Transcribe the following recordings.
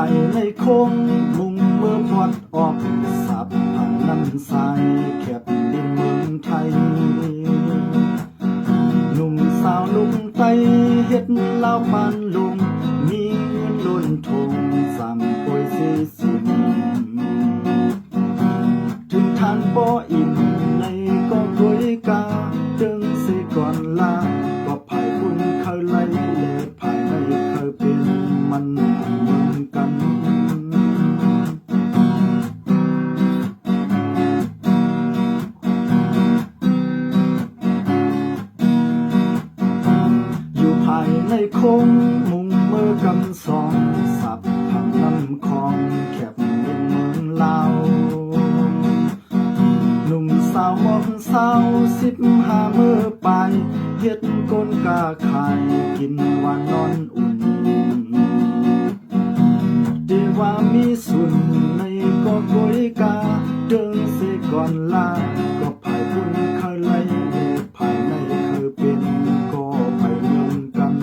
ายในคงมุ่งเมื่อพอดออกสับผังน้ำสายแคบดินเมืองไทยหนุ่มสาวลุงไตเฮ็ดลาวปานลุงมีเงินล้นทงสามป่วย40ถึงทานบ่อิ่มในก็กล้วยกาจึงสิก่อนลาก็ภายคุณเคยไล่เลยภายในเคยเป็นมันเหมือนกันอยู่ภายในคงมุงมือกำสองสับทางลำคองแคบเป็นเมืองลาวหนุ่มสาวมองสาว15มือไปเฮ็ดก้นกาขายกินหวานนอนอุ่นเดีว่ามีสุนในก็กวยกาเดินเสก่อนลาก็ภายบุญเคยไล่ภายในเคยเป็นก็ไปเมืองกัน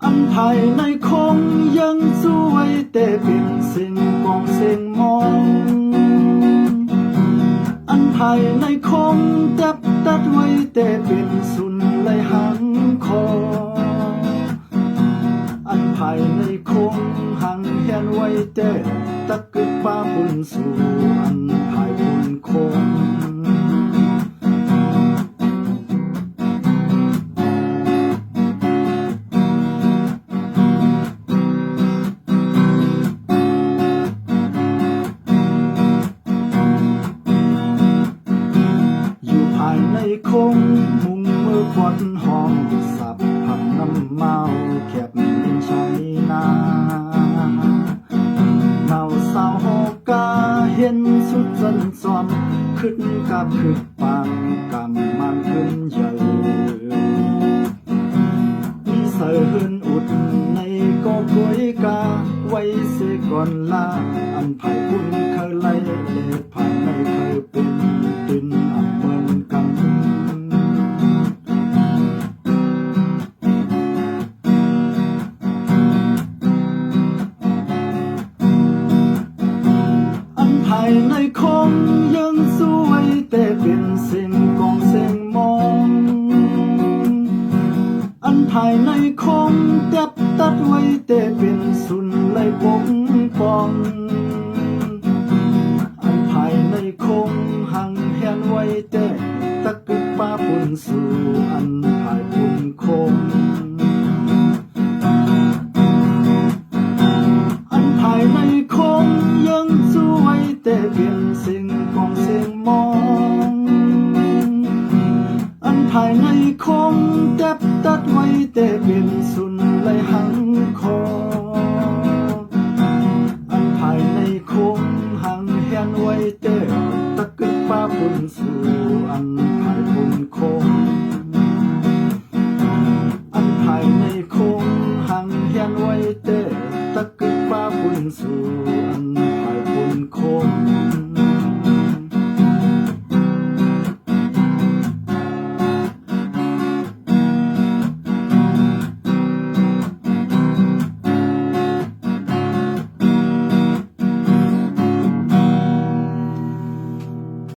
อันภายในคงยังสวยแต่เป็นสิ่งกองเสียงมองอันภายในคงจับตัดไว้แต่เป็นสุนไหลหางคออันภายในคงหังเห็นไว้แต่ตะกึกป้าบุญสู่อันภายบุญคงในคงมุงมือควันหอมสับผักน้ำเมาแคบดินใช้นาเนาสาวหอกกาเห็นสุดจันซอมขึ้นกับขึ้นปานกำมันขึ้นใหญ่มีเสือหืนอุดในก็กวยกาไว้เสก่อนลาอันภายคุณเคยไล่เล็ดภายในเคยเป็นดินอับเหมือนกันภายในคงยังสวยแต่เป็นสิ่งกองเสียงมองอันภายในคงจับตัดไว้แต่เป็นสุนไหลปกป้องอันภายในคงหังเห็นไว้แต่ตะกึกป้าปุ่นสู่